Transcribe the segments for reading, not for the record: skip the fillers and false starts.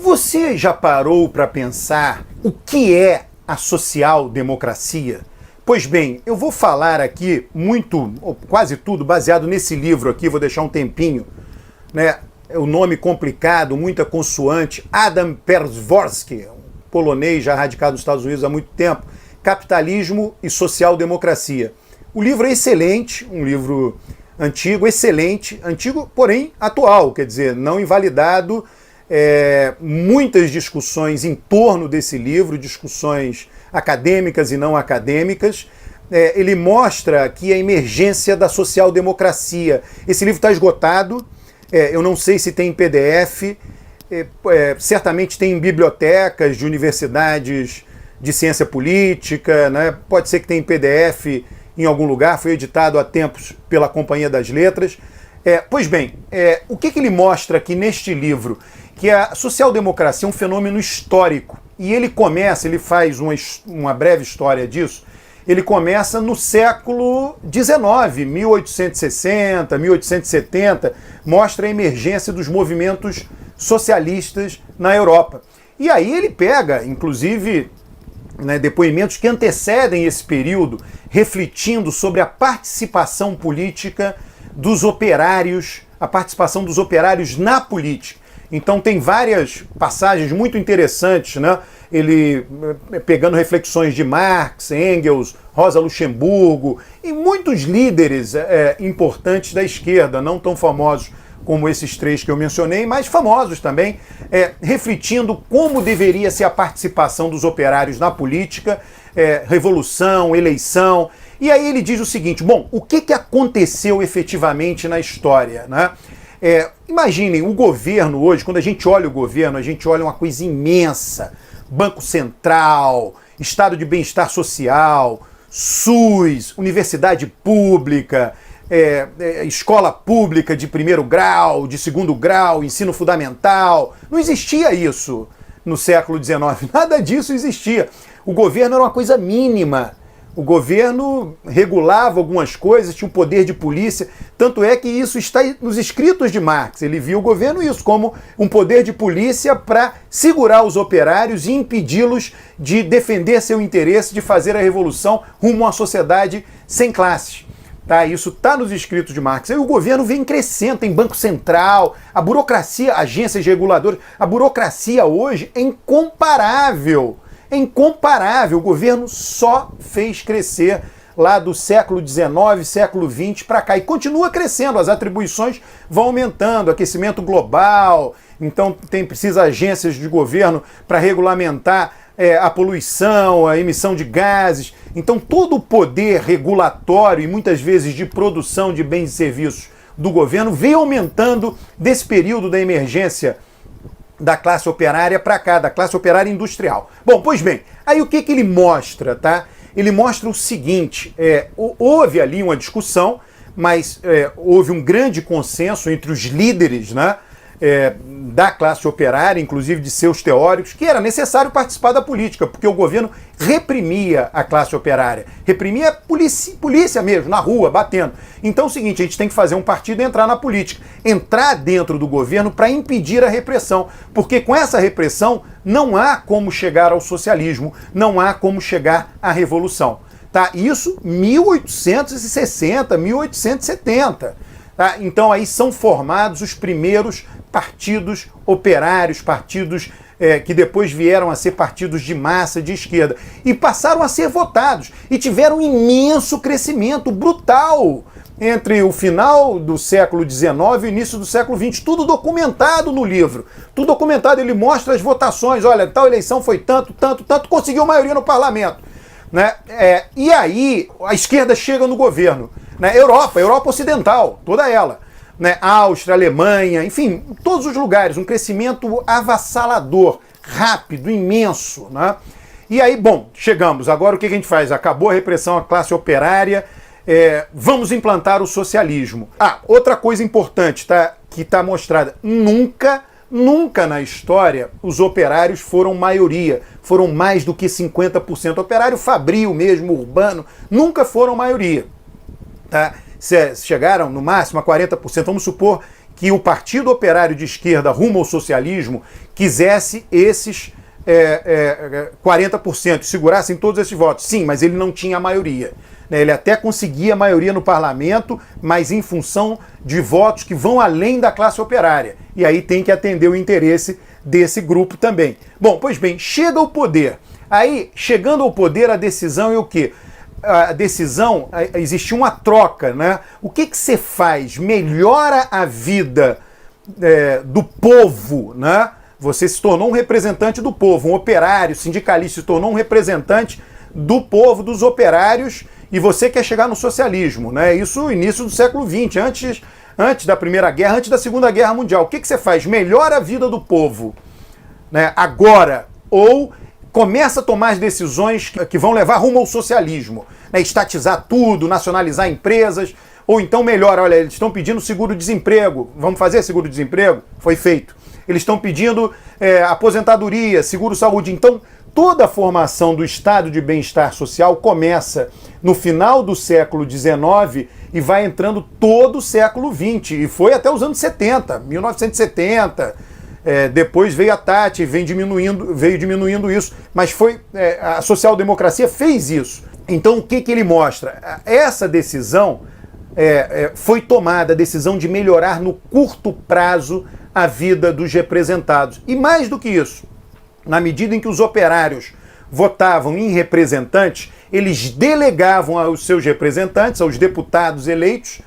Você já parou para pensar o que é a social-democracia? Pois bem, eu vou falar aqui muito, ou quase tudo, baseado nesse livro aqui, vou deixar um tempinho, né? É o nome complicado, muita consoante, Adam Przeworski, um polonês já radicado nos Estados Unidos há muito tempo, Capitalismo e Social-Democracia. O livro é excelente, um livro antigo, excelente, antigo, porém atual, quer dizer, não invalidado. Muitas discussões em torno desse livro, discussões acadêmicas e não acadêmicas. Ele mostra aqui a emergência da social-democracia. Esse livro está esgotado, eu não sei se tem em PDF, certamente tem em bibliotecas de universidades de ciência política, né? Pode ser que tenha em PDF em algum lugar, foi editado há tempos pela Companhia das Letras. Pois bem, o que ele mostra aqui neste livro? Que a social-democracia é um fenômeno histórico. E ele faz uma breve história disso, ele começa no século XIX, 1860, 1870, mostra a emergência dos movimentos socialistas na Europa. E aí ele pega, inclusive, né, depoimentos que antecedem esse período, refletindo sobre a participação política dos operários, a participação dos operários na política. Então tem várias passagens muito interessantes, né? Ele pegando reflexões de Marx, Engels, Rosa Luxemburgo e muitos líderes importantes da esquerda, não tão famosos como esses três que eu mencionei, mas famosos também, refletindo como deveria ser a participação dos operários na política, revolução, eleição. E aí ele diz o seguinte, bom, o que aconteceu efetivamente na história, né? Imaginem, o governo hoje, quando a gente olha o governo, a gente olha uma coisa imensa. Banco Central, Estado de Bem-Estar Social, SUS, universidade pública, escola pública de primeiro grau, de segundo grau, ensino fundamental. Não existia isso no século XIX, nada disso existia. O governo era uma coisa mínima. O governo regulava algumas coisas, tinha um poder de polícia, tanto é que isso está nos escritos de Marx. Ele viu o governo isso como um poder de polícia para segurar os operários e impedi-los de defender seu interesse, de fazer a revolução rumo a uma sociedade sem classes. Tá? Isso está nos escritos de Marx. Aí o governo vem crescendo, tem Banco Central, a burocracia, agências reguladoras, a burocracia hoje é incomparável. É incomparável, o governo só fez crescer lá do século XIX, século XX para cá. E continua crescendo, as atribuições vão aumentando, aquecimento global, então precisa agências de governo para regulamentar a poluição, a emissão de gases. Então todo o poder regulatório e muitas vezes de produção de bens e serviços do governo vem aumentando desse período da emergência da classe operária para cá, da classe operária industrial. Bom, pois bem, aí o que ele mostra, tá? Ele mostra o seguinte, houve ali uma discussão, mas houve um grande consenso entre os líderes, né, da classe operária, inclusive de seus teóricos, que era necessário participar da política, porque o governo reprimia a classe operária, reprimia a polícia mesmo, na rua, batendo. Então é o seguinte, a gente tem que fazer um partido e entrar na política, entrar dentro do governo para impedir a repressão, porque com essa repressão não há como chegar ao socialismo, não há como chegar à revolução. Tá? Isso 1860, 1870. Tá? Então aí são formados os primeiros partidos operários, partidos que depois vieram a ser partidos de massa de esquerda e passaram a ser votados e tiveram um imenso crescimento brutal entre o final do século XIX e o início do século XX, tudo documentado no livro, tudo documentado, ele mostra as votações, olha, tal eleição foi tanto, conseguiu maioria no parlamento, né? E aí a esquerda chega no governo, né? Europa Ocidental, toda ela, né? Áustria, Alemanha, enfim, todos os lugares, um crescimento avassalador, rápido, imenso, né? E aí, bom, chegamos, agora o que a gente faz? Acabou a repressão à classe operária, vamos implantar o socialismo. Outra coisa importante, tá, que está mostrada, nunca na história os operários foram maioria, foram mais do que 50%. Operário fabril mesmo, urbano, nunca foram maioria. Tá? Chegaram no máximo a 40%, vamos supor que o Partido Operário de Esquerda rumo ao socialismo quisesse esses 40%, segurassem todos esses votos. Sim, mas ele não tinha a maioria. Ele até conseguia a maioria no parlamento, mas em função de votos que vão além da classe operária. E aí tem que atender o interesse desse grupo também. Bom, pois bem, chega ao poder. Aí, chegando ao poder, a decisão é o quê? A decisão, existe uma troca, né? O que você faz? Melhora a vida do povo, né? Você se tornou um representante do povo, um operário, sindicalista, se tornou um representante do povo, dos operários, e você quer chegar no socialismo, né? Isso no início do século XX, antes da Primeira Guerra, antes da Segunda Guerra Mundial. O que você faz? Melhora a vida do povo, né? Agora, ou começa a tomar as decisões que vão levar rumo ao socialismo, né? Estatizar tudo, nacionalizar empresas, ou então melhora, olha, eles estão pedindo seguro-desemprego, vamos fazer seguro-desemprego? Foi feito. Eles estão pedindo aposentadoria, seguro-saúde. Então, toda a formação do estado de bem-estar social começa no final do século XIX e vai entrando todo o século XX. E foi até os anos 70, 1970. Depois veio a Tati, veio diminuindo isso. Mas a social-democracia fez isso. Então, o que ele mostra? Essa decisão foi tomada, a decisão de melhorar no curto prazo a vida dos representados. E mais do que isso, na medida em que os operários votavam em representantes, eles delegavam aos seus representantes, aos deputados eleitos,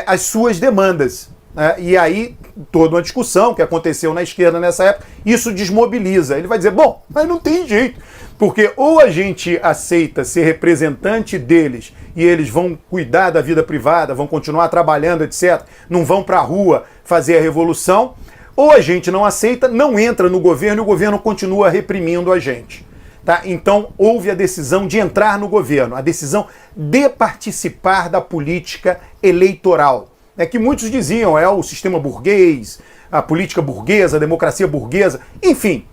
as suas demandas. E aí, toda uma discussão que aconteceu na esquerda nessa época, isso desmobiliza. Ele vai dizer, bom, mas não tem jeito, porque ou a gente aceita ser representante deles e eles vão cuidar da vida privada, vão continuar trabalhando, etc., não vão para a rua fazer a revolução, ou a gente não aceita, não entra no governo e o governo continua reprimindo a gente. Tá? Então, houve a decisão de entrar no governo, a decisão de participar da política eleitoral. Que muitos diziam, o sistema burguês, a política burguesa, a democracia burguesa, enfim,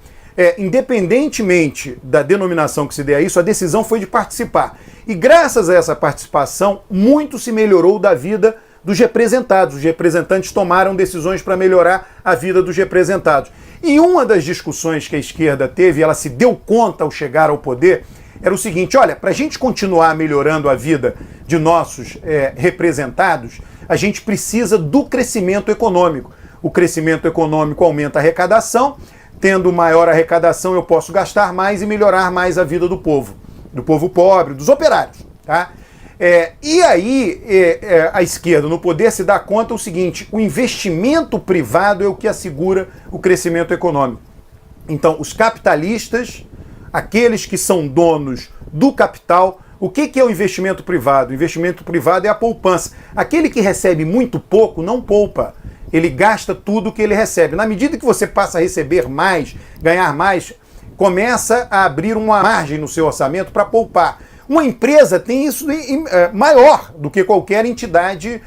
independentemente da denominação que se dê a isso, a decisão foi de participar. E graças a essa participação, muito se melhorou da vida dos representados. Os representantes tomaram decisões para melhorar a vida dos representados. E uma das discussões que a esquerda teve, ela se deu conta ao chegar ao poder, era o seguinte, olha, para a gente continuar melhorando a vida de nossos representados, a gente precisa do crescimento econômico. O crescimento econômico aumenta a arrecadação, tendo maior arrecadação eu posso gastar mais e melhorar mais a vida do povo pobre, dos operários. Tá? E aí a esquerda no poder se dá conta o seguinte, o investimento privado é o que assegura o crescimento econômico. Então os capitalistas, aqueles que são donos do capital, o que é o investimento privado? O investimento privado é a poupança. Aquele que recebe muito pouco não poupa. Ele gasta tudo que ele recebe. Na medida que você passa a receber mais, ganhar mais, começa a abrir uma margem no seu orçamento para poupar. Uma empresa tem isso maior do que qualquer entidade,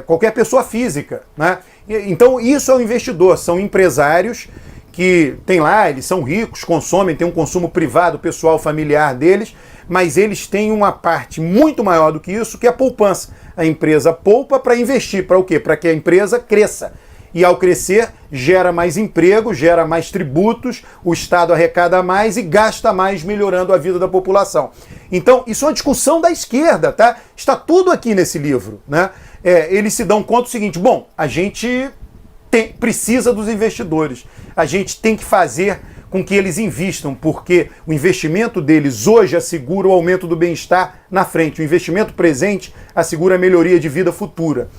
qualquer pessoa física, né? Então isso é o investidor, são empresários que tem lá, eles são ricos, consomem, tem um consumo privado, pessoal, familiar deles, mas eles têm uma parte muito maior do que isso, que é a poupança. A empresa poupa para investir, para o quê? Para que a empresa cresça. E ao crescer, gera mais emprego, gera mais tributos, o Estado arrecada mais e gasta mais, melhorando a vida da população. Então, isso é uma discussão da esquerda, tá? Está tudo aqui nesse livro, né? Eles se dão conta do seguinte, bom, a gente precisa dos investidores, a gente tem que fazer com que eles invistam, porque o investimento deles hoje assegura o aumento do bem-estar na frente, o investimento presente assegura a melhoria de vida futura.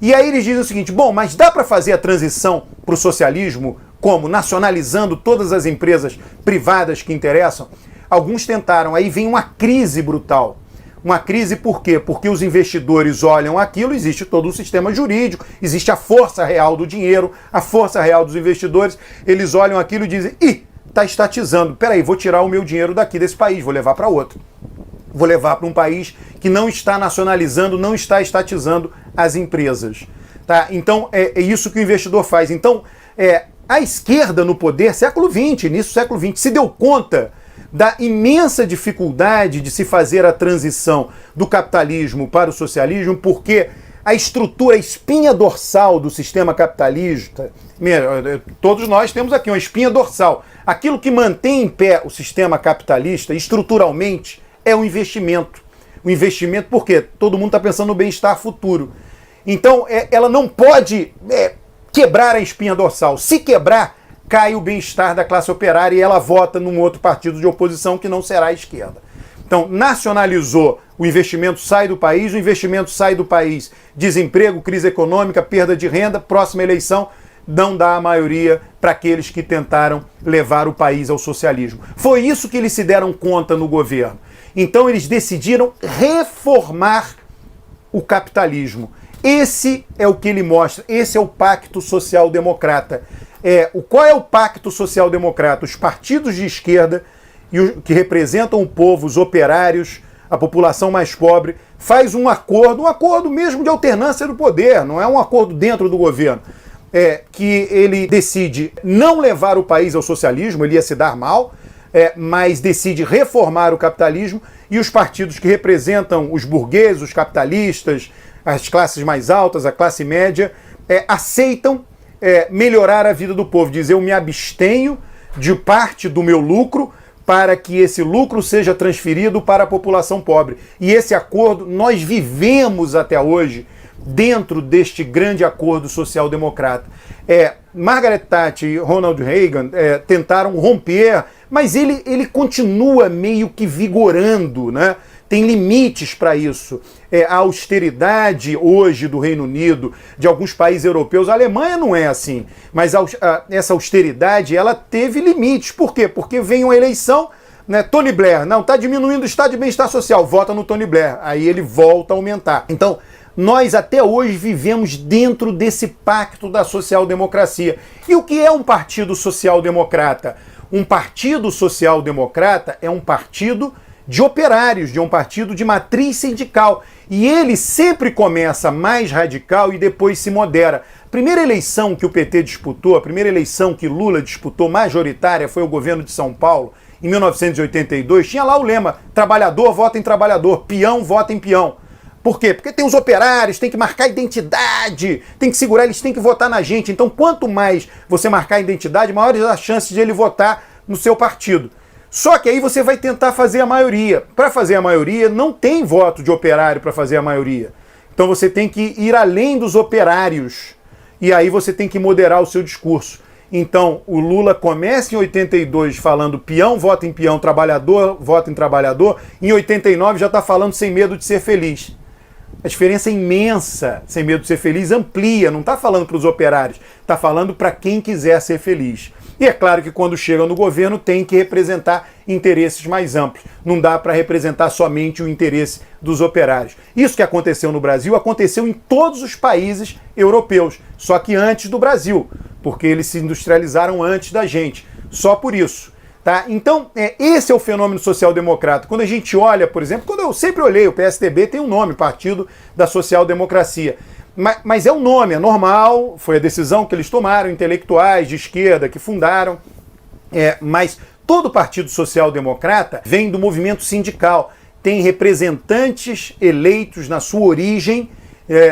E aí eles dizem o seguinte, bom, mas dá para fazer a transição para o socialismo como? Nacionalizando todas as empresas privadas que interessam? Alguns tentaram, aí vem uma crise brutal. Uma crise por quê? Porque os investidores olham aquilo, existe todo um sistema jurídico, existe a força real do dinheiro, a força real dos investidores, eles olham aquilo e dizem, está estatizando, peraí, vou tirar o meu dinheiro daqui desse país, vou levar para outro. Vou levar para um país que não está nacionalizando, não está estatizando as empresas. Tá? Então, é isso que o investidor faz. Então, a esquerda no poder, século XX, início do século XX, se deu conta da imensa dificuldade de se fazer a transição do capitalismo para o socialismo, porque a estrutura, a espinha dorsal do sistema capitalista, todos nós temos aqui uma espinha dorsal. Aquilo que mantém em pé o sistema capitalista, estruturalmente, é o investimento. O investimento, por quê? Todo mundo está pensando no bem-estar futuro. Então, ela não pode quebrar a espinha dorsal. Se quebrar, cai o bem-estar da classe operária e ela vota num outro partido de oposição que não será a esquerda. Então, nacionalizou, o investimento sai do país, o investimento sai do país, desemprego, crise econômica, perda de renda, próxima eleição não dá a maioria para aqueles que tentaram levar o país ao socialismo. Foi isso que eles se deram conta no governo. Então, eles decidiram reformar o capitalismo. Esse é o que ele mostra, esse é o Pacto Social-Democrata. Qual é o Pacto Social-Democrata? Os partidos de esquerda que representam o povo, os operários, a população mais pobre, faz um acordo mesmo de alternância do poder, não é um acordo dentro do governo, que ele decide não levar o país ao socialismo, ele ia se dar mal, mas decide reformar o capitalismo, e os partidos que representam os burgueses, os capitalistas, as classes mais altas, a classe média, aceitam melhorar a vida do povo, dizer eu me abstenho de parte do meu lucro para que esse lucro seja transferido para a população pobre. E esse acordo nós vivemos até hoje dentro deste grande acordo social-democrata. Margaret Thatcher e Ronald Reagan tentaram romper, mas ele continua meio que vigorando, né? Tem limites para isso. A austeridade hoje do Reino Unido, de alguns países europeus, a Alemanha não é assim, mas essa austeridade ela teve limites. Por quê? Porque vem uma eleição, né? Tony Blair, não, está diminuindo o estado de bem-estar social, vota no Tony Blair, aí ele volta a aumentar. Então, nós até hoje vivemos dentro desse pacto da social-democracia. E o que é um partido social-democrata? Um partido social-democrata é um partido de operários, de um partido de matriz sindical. E ele sempre começa mais radical e depois se modera. A primeira eleição que o PT disputou, a primeira eleição que Lula disputou majoritária foi o governo de São Paulo, em 1982, tinha lá o lema: trabalhador vota em trabalhador, peão vota em peão. Por quê? Porque tem os operários, tem que marcar identidade, tem que segurar, eles têm que votar na gente. Então, quanto mais você marcar a identidade, maiores as chances de ele votar no seu partido. Só que aí você vai tentar fazer a maioria. Para fazer a maioria, não tem voto de operário para fazer a maioria. Então você tem que ir além dos operários. E aí você tem que moderar o seu discurso. Então o Lula começa em 82 falando peão vota em peão, trabalhador vota em trabalhador. Em 89 já está falando sem medo de ser feliz. A diferença é imensa. Sem medo de ser feliz amplia, não está falando para os operários, está falando para quem quiser ser feliz. E é claro que quando chega no governo tem que representar interesses mais amplos. Não dá para representar somente o interesse dos operários. Isso que aconteceu no Brasil aconteceu em todos os países europeus, só que antes do Brasil, porque eles se industrializaram antes da gente. Só por isso. Tá? Então, esse é o fenômeno social-democrata. Quando a gente olha, por exemplo, quando eu sempre olhei, o PSDB tem um nome, Partido da Social-Democracia. Mas é um nome, é normal, foi a decisão que eles tomaram, intelectuais de esquerda que fundaram, mas todo partido social-democrata vem do movimento sindical, tem representantes eleitos na sua origem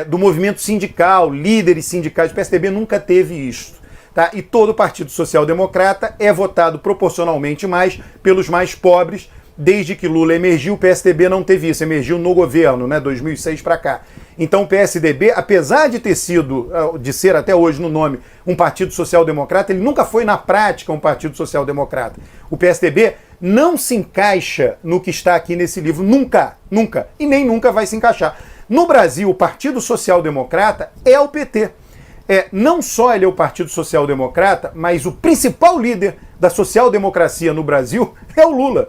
do movimento sindical, líderes sindicais. O PSDB nunca teve isso. Tá? E todo partido social-democrata é votado proporcionalmente mais pelos mais pobres. Desde que Lula emergiu, o PSDB não teve isso, emergiu no governo, né, 2006 para cá. Então o PSDB, apesar de ser até hoje no nome um partido social-democrata, ele nunca foi na prática um partido social-democrata. O PSDB não se encaixa no que está aqui nesse livro, nunca, nunca, e nem nunca vai se encaixar. No Brasil, o Partido Social-Democrata é o PT. Não só ele é o Partido Social-Democrata, mas o principal líder da social-democracia no Brasil é o Lula.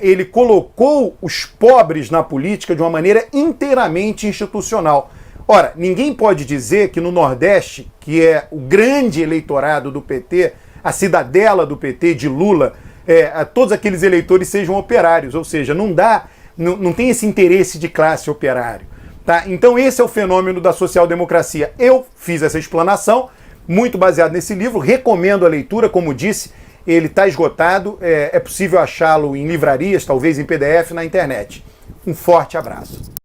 Ele colocou os pobres na política de uma maneira inteiramente institucional. Ora, ninguém pode dizer que no Nordeste, que é o grande eleitorado do PT, a cidadela do PT, de Lula, todos aqueles eleitores sejam operários, ou seja, não tem esse interesse de classe operário. Tá? Então esse é o fenômeno da social-democracia. Eu fiz essa explanação, muito baseado nesse livro, recomendo a leitura, como disse, ele está esgotado, é possível achá-lo em livrarias, talvez em PDF, na internet. Um forte abraço.